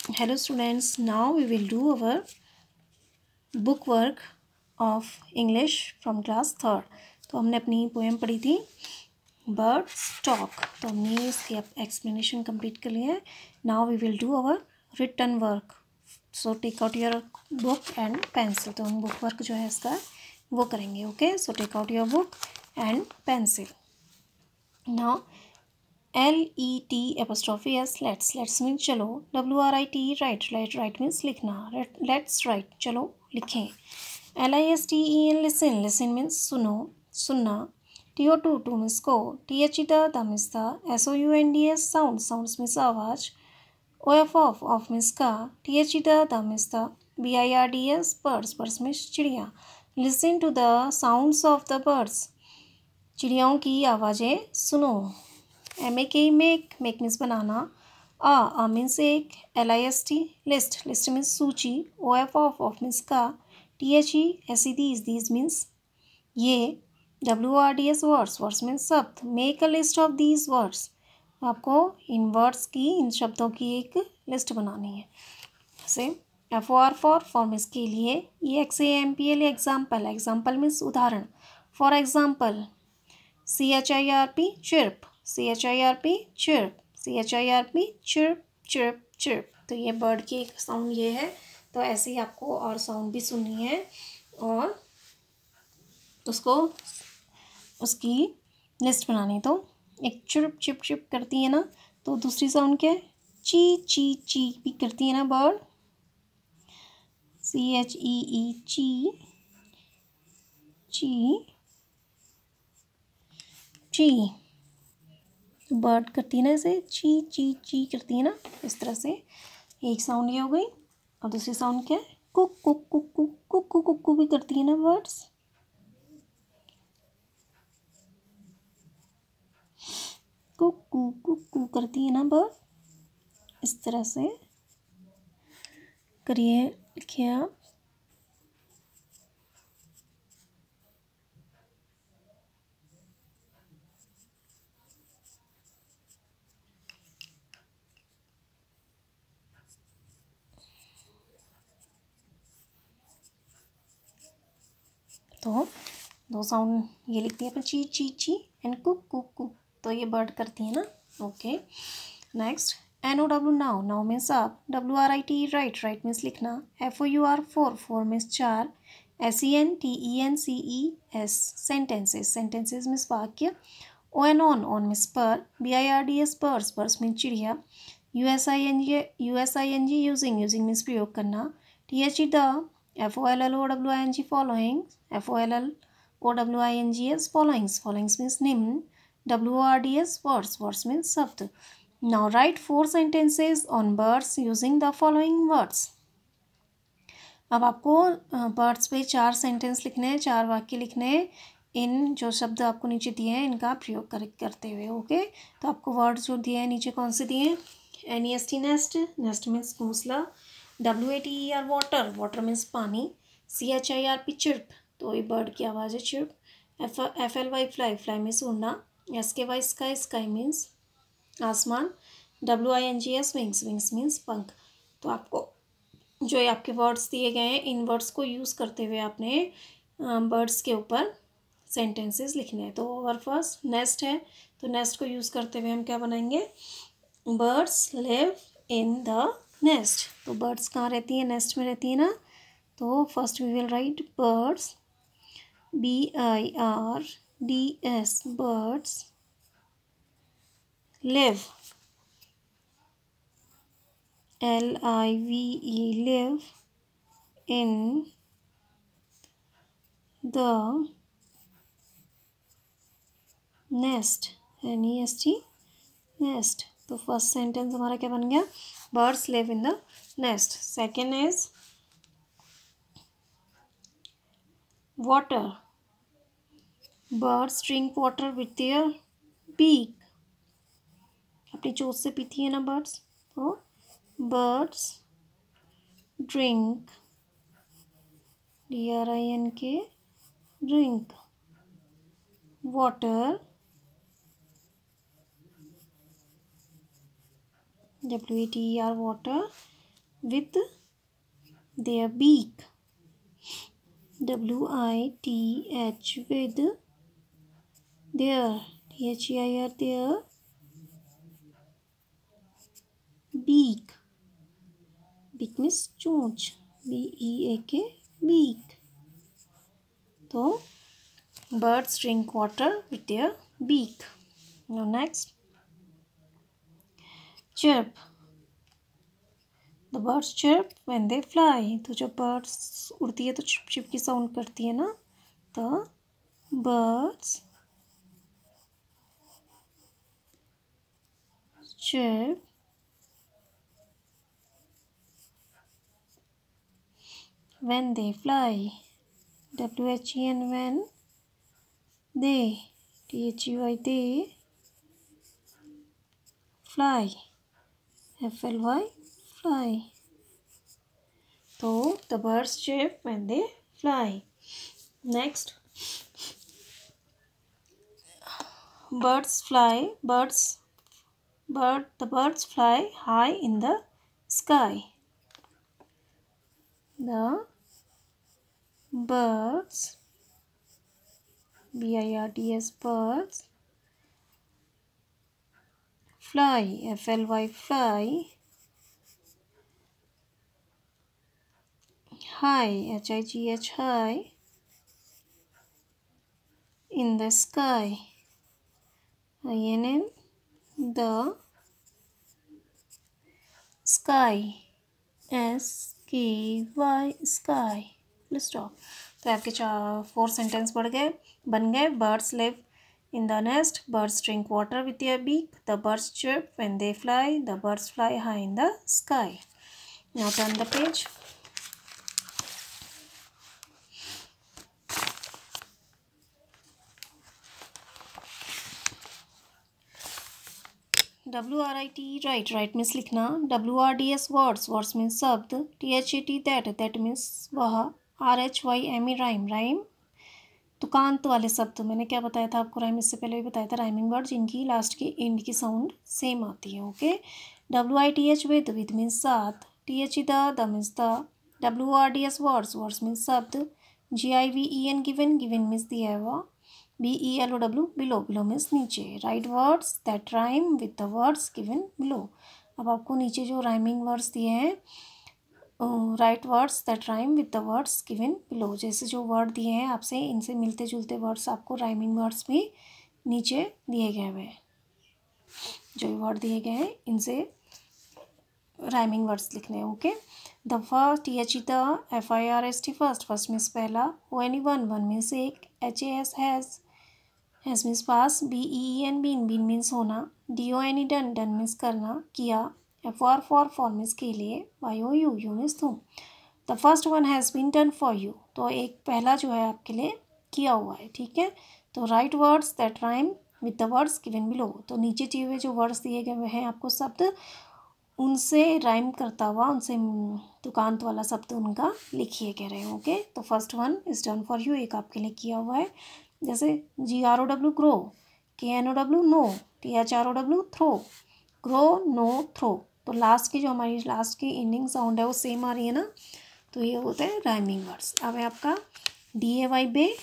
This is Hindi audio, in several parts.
Hello students, now we will do our book work of English from class third. तो हमने अपनी पोएम पढ़ी थी बर्ड्स टॉक, तो हमने इसकी एक्सप्लेनेशन कंप्लीट कर लिया है. Now we will do our written work. So take out your book and pencil. तो हम बुक वर्क जो है इसका वो करेंगे. Okay, so take out your book and pencil. Now LET_S let's means चलो. WRIT राइट मीन्स लिखना. लेट्स राइट चलो लिखें. LISTEN लिसन मीन्स सुनो सुनना. TO टू मीन्स को. THE the means the. SOUNDS sound means आवाज. OF ऑफ मीन्स का. THE the means the. BIRDS birds means चिड़िया. Listen to the sounds of the birds चिड़ियाओं की आवाज़ें सुनो. MAK मेक मीन्स बनाना. आ मीन्स एक. LIST लिस्ट मीन्स सूची. OF ऑफ मीन्स का. THE दीज मीन्स ये. WRDS वर्ड्स मीन्स शब्द. Make a list of these words आपको इन वर्ड्स की इन शब्दों की एक लिस्ट बनानी है. जैसे FOR फॉर मीन्स के लिए. EXAMPL एग्जाम्पल मीन्स उदाहरण. For example. CHIRP chirp. CHIRP chirp. तो ये बर्ड की एक साउंड ये है. तो ऐसे ही आपको और साउंड भी सुननी है और उसको उसकी लिस्ट बनानी. तो एक चिर्प चिप करती है ना, तो दूसरी साउंड क्या है? ची भी करती है ना बर्ड. CHEE ची बर्ड करती है ना ऐसे. ची करती है ना इस तरह से. एक साउंड ये हो गई. और दूसरी साउंड क्या है? कुक्कू भी करती है ना बर्ड्स. कुक्कू करती है ना बर्ड. इस तरह से करिए, लिखिए आप. तो दो साउंड ये लिखती है अपन. ची एंड कुक. तो ये बर्ड करती है ना. Okay, next. NOW now means आप. WRIT राइट मीन्स लिखना. FOUR फोर मीन्स चार. SENTENCES सेंटेंसेस मीन्स वाक्य. ON मीन्स पर. BIRDS बर्ड्स मीन्स चिड़िया. USING यूजिंग मीन्स प्रयोग करना. THE the. FOLLOWING followings means निम्न. WRDS वर्ड्स मीन्स शब्द. Now right 4 sentences on birds using the following words. अब आपको बर्ड्स पे 4 सेंटेंस लिखने हैं, 4 वाक्य लिखने हैं इन जो शब्द आपको नीचे दिए हैं इनका प्रयोग करते हुए. ओके, तो आपको वर्ड्स जो दिए हैं नीचे कौन से दिए हैं? NEST नेस्ट मीन्स घोंसला. WATER वाटर मीन्स पानी. CHIRP चिर्प, तो ये बर्ड की आवाज़ है चिर्प. FLY फ्लाई मीन्स उड़ना. SKY स्काई मीन्स आसमान. WINGS विंग्स मीन्स पंख. तो आपको जो ये आपके वर्ड्स दिए गए हैं इन वर्ड्स को यूज़ करते हुए आपने बर्ड्स के ऊपर सेंटेंसेस लिखने हैं. तो और फर्स्ट नेस्ट है, तो नेस्ट को यूज़ करते हुए हम क्या बनाएंगे? Birds live in the nest. तो बर्ड्स कहाँ रहती हैं? नेस्ट में रहती है ना. तो first we will write birds. BIRDS birds live. live in the nest. Nest. तो फर्स्ट सेंटेंस हमारा क्या बन गया? Birds live in the nest. Second is water. Birds drink water with their beak. अपनी चोंच से पीती है ना बर्ड्स. तो birds drink DRINK drink water WATER water with their beak. WITH with their, THEIR, their beak. Beak means चोंच, BEAK, beak. तो birds drink water with their beak. Now next, chirp. The birds chirp when they fly. तो जब birds उड़ती है तो चिप चिप की साउंड करती है ना. तो birds chirp when they fly. WHEN, when. They, THEY, they fly. FLY, fly. So the birds chirp when they fly. Next, birds fly. The birds fly high in the sky. The birds, BIRDS, birds fly, FLY, fly high, HIGH, high in the sky. INN, the sky. SKY, sky. Let's stop. तो आपके 4 सेंटेंस बन गए. Birds live in the nest. Birds drink water with their beak. The birds chirp when they fly. The birds fly high in the sky. Now turn the page. WRIT, write means लिखना. WRDS, words means शब्द. THAT, that means वह. RHYME, rhyme तुकांत वाले शब्द. मैंने क्या बताया था आपको राइम, इससे पहले भी बताया था. राइमिंग वर्ड जिनकी लास्ट की एंड की साउंड सेम आती है. ओके. WITH, with means साथ. THE, the means the. WRDS, words means शब्द. GIVEN, given means दिया हुआ. BELOW, below means नीचे. Write words that rhyme with the words given below. अब आपको नीचे जो राइमिंग वर्ड्स दिए हैं, right words that rhyme with the words given below. जैसे जो वर्ड दिए हैं आपसे, इनसे मिलते जुलते वर्ड्स आपको राइमिंग वर्ड्स भी नीचे दिए गए हुए हैं. जो वर्ड दिए गए हैं इनसे राइमिंग वर्ड्स लिखने हैं. Okay. The first, THE, the. FIRST, first means पहला. ONE, वन मीन्स एक. HAS, हैज़ मीन्स पास. BEEN, बीन मीन्स होना. DONE, डन मीन्स करना, किया. FOR, फॉर मीन्स के लिए. YOU, यू मीन्स तुम. The first one has been done for you. तो एक पहला जो है आपके लिए किया हुआ है. ठीक है. तो right words that rhyme with the words given below. तो नीचे दिए हुए जो वर्ड्स दिए गए हैं आपको शब्द, उनसे राइम करता हुआ, उनसे तुकांत वाला शब्द उनका लिखिए कह रहे हैं. ओके. तो first one is done for you, एक आपके लिए किया हुआ है. जैसे GROW, grow. KNOW, know. THROW, throw. Grow, know, throw. तो लास्ट की जो हमारी लास्ट की एंडिंग साउंड है वो सेम आ रही है ना. तो ये होते हैं राइमिंग वर्ड्स. अब है आपका DAY, बे.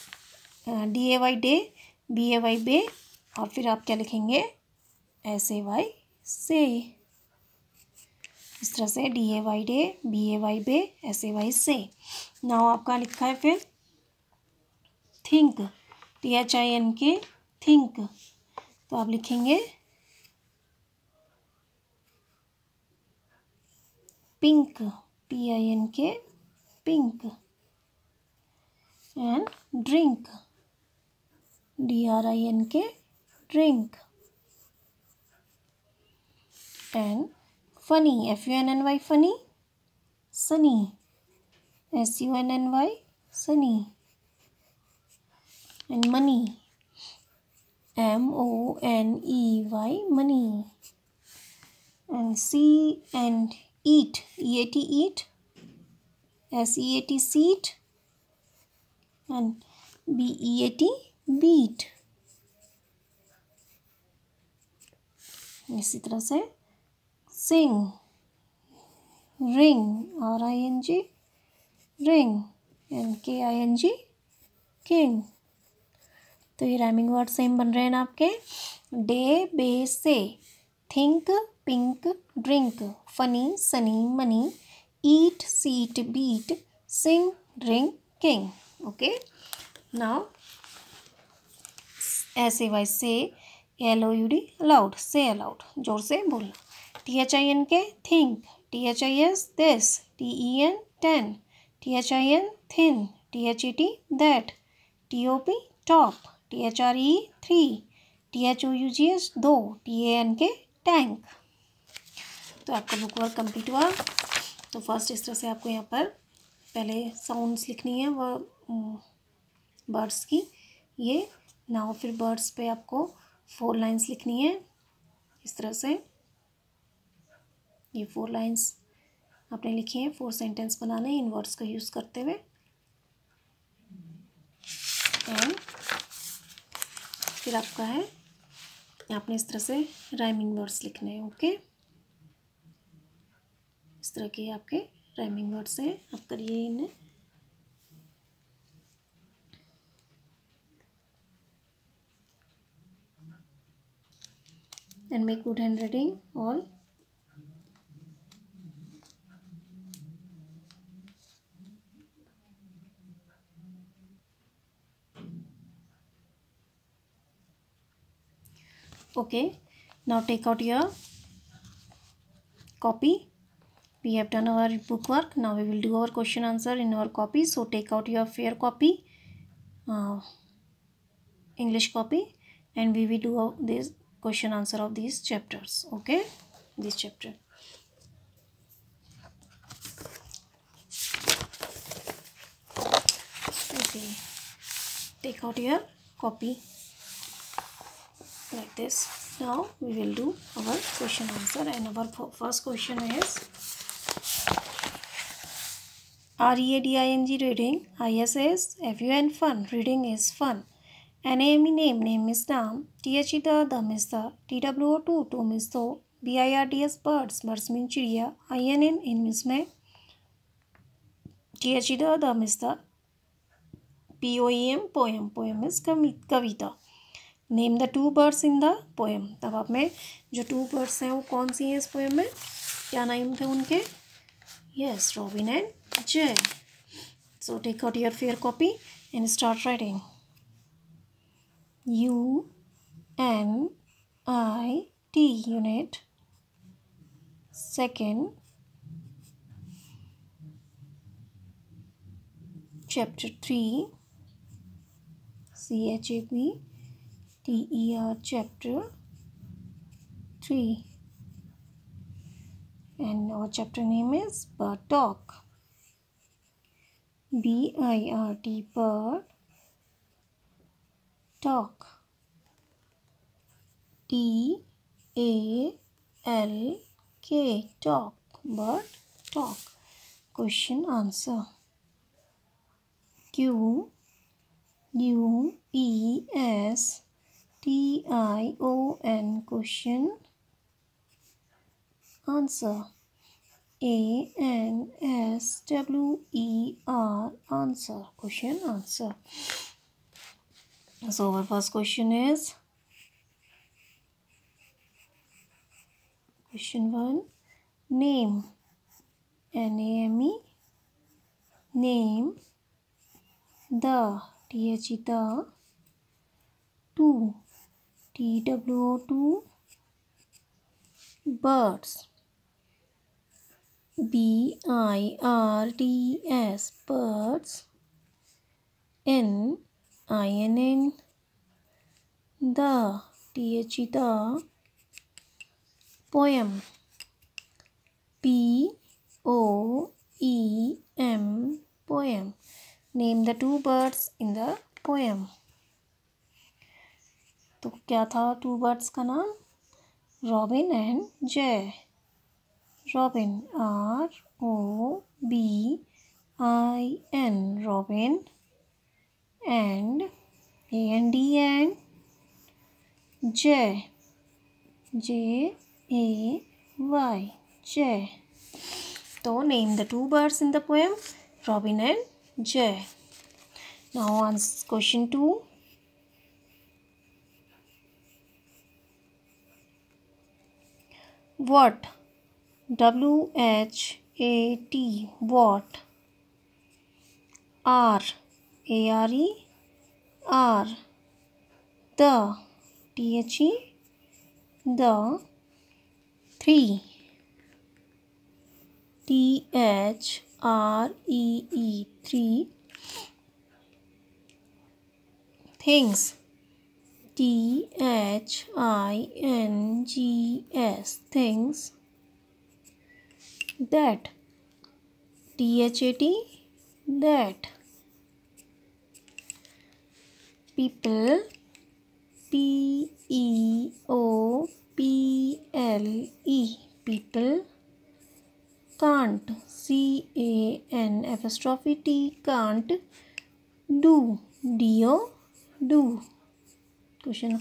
DAY, day. BAY, बे. और फिर आप क्या लिखेंगे? SAY, से. इस तरह से DAY, डे. BAY, बे. SAY, से. नाउ आपका लिखा है फिर थिंक. THINK, think. तो आप लिखेंगे pink. PINK, pink. And drink. DRINK, drink. And funny. FUNNY, funny. Sunny. SUNNY, Sunny. and money. MONEY, money. And see and eat. EAT, eat. SEAT, seat. And BEAT, beat. इसी तरह से sing. Ring, R-I-N-G, ring, N-K-I-N-G, king. तो ये राइमिंग वर्ड सेम बन रहे हैं ना आपके। Day, bay, say, think, pink, drink, funny, sunny, money, eat, seat, beat, sing, drink, king. Okay, now ऐसे wise say, LOUD, aloud, say aloud, जोर से बोलना। THINK, think, THIS, this, TEN, ten, THIN, thin, THET, that, TOP, top, THRE, three, THOUGS, though, TANK, tank. तो आपका बुक वर्क कंप्लीट हुआ। तो फर्स्ट इस तरह से आपको यहाँ पर पहले साउंड्स लिखनी है वो बर्ड्स की, ये नाउ फिर बर्ड्स पे आपको 4 लाइंस लिखनी है इस तरह से। ये 4 लाइंस आपने लिखी हैं, 4 सेंटेंस बनाने हैं इन वर्ड्स का यूज़ करते हुए। एंड फिर आपका है, आपने इस तरह से राइमिंग वर्ड्स लिखने हैं। ओके, इस तरह के आपके राइमिंग वर्ड्स हैं, आप करिए इन्हें। And make good hand writing all. Okay, now take out your copy. We have done our book work. Now we will do our question answer in our copy. So take out your fair copy, English copy, and we will do this question answer of these chapters. Okay, this chapter. Okay, take out your copy like this. Now we will do our question answer, and our first question is READING, reading. ISS, FUN, fun, reading is fun. NAME, name is naam. THE, the is the. TWO, two means to. BIRDS, birds means चिड़िया. INN, in means में. THE, the is the. POEM, poem is Kavita. Name the 2 birds in the poem. तब आप में जो 2 बर्ड्स हैं वो कौन सी हैं इस पोएम में, क्या नाम थे उनके? Yes, Robin and Jai. So take out your fair copy and start writing. UNIT, unit, second, chapter 3, CHAPTER, chapter 3, and our chapter name is Bird Talk. BIRD, bird, talk, TALK, talk, bird talk. Question answer. QUESTION, question answer. ANSWER, answer, question answer. So our first question is question 1, name, NAME, name, the, THE, the, two, TWO, birds, BIRDS, birds, NINN, the, THE, the, poem, POEM, poem. Name the 2 birds in the poem. तो क्या था 2 birds का नाम? रॉबिन एंड जय. Robin, ROBIN, robin, and AND and जय, JAY, जय. तो name the 2 birds in the poem Robin and Jay. Now answer question 2. What? WHAT. What? R. ARE. R. The. THE. The. 3. THREE. 3. Things. THINGS. Things. That. THAT. That. People. PEOPLE. People. Can't. CAN''T. Can't. Do. DO. Do. Question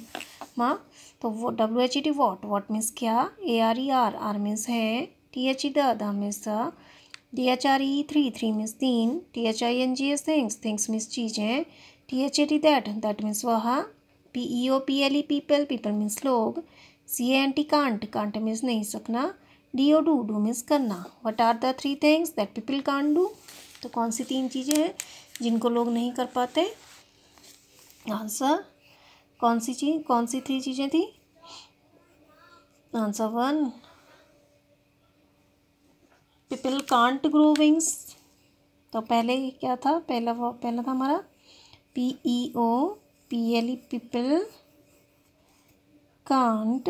माँ तो वो WHET वॉट मीन्स क्या, ARE आर मीन्स है, THE the means the, DHRE 3 means 3, THINGS things means चीज़ें, THAT दैट मीन्स वह, PEOPLE पीपल मीन्स लोग, CANT कांट मीन्स नहीं सकना, DO डू मीन्स करना. What are the 3 things that people can't do. तो कौन सी 3 चीज़ें हैं जिनको लोग नहीं कर पाते. आंसर कौन सी 3 चीज़ें थी. Answer 1 people can't grow wings. तो पहले क्या था, पहला था हमारा PEOPLE people can't,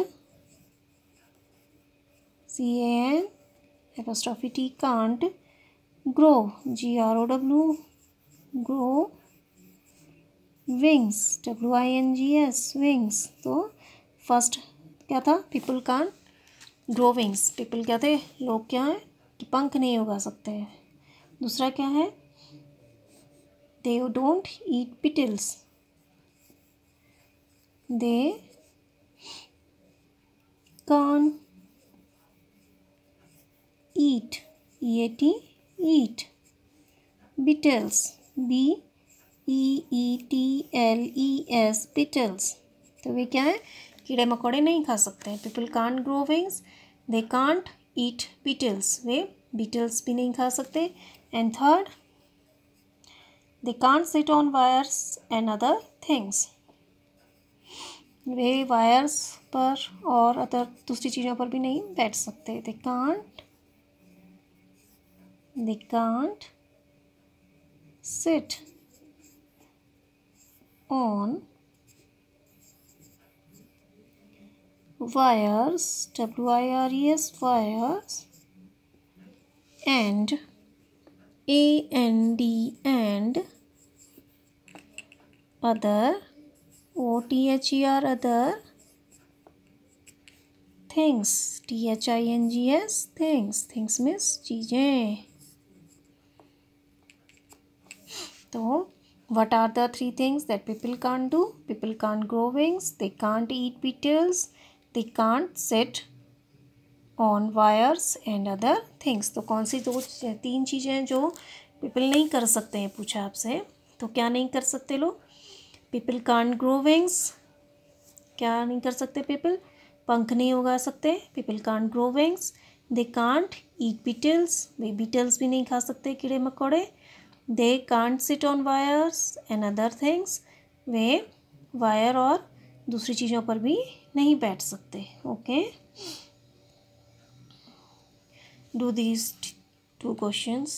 CAN''T can't grow, GROW grow wings, WINGS wings. तो फर्स्ट क्या था, people can't grow wings. People क्या थे, लोग क्या हैं कि पंख नहीं उगा सकते हैं. दूसरा क्या है, they don't eat petals. They can eat, EAT eat. Beetles, BEETLES beetles. तो वे क्या है, कीड़े मकोड़े नहीं खा सकते हैं. People can't grow wings, they can't eat Beatles, way Beatles भी नहीं खा सकते. And third, they can't sit on wires and other things. Way wires पर और अदर दूसरी चीज़ों पर भी नहीं बैठ सकते. They can't sit on wires, WIRES wires, and and other, OTHER other things, THINGS things means चीज़ें. तो what are the 3 things that people can't do. People can't grow wings, they can't eat beetles, they can't sit on wires and other things. तो कौन सी 3 चीज़ें हैं जो people नहीं कर सकते हैं, पूछा आपसे. तो क्या नहीं कर सकते लोग. people can't grow wings, क्या नहीं कर सकते people, पंख नहीं उगा सकते. people can't grow wings, they can't eat beetles, way beetles भी नहीं खा सकते, कीड़े मकोड़े. They can't sit on wires and other things, way wire और दूसरी चीज़ों पर भी नहीं बैठ सकते. Okay, do these 2 questions.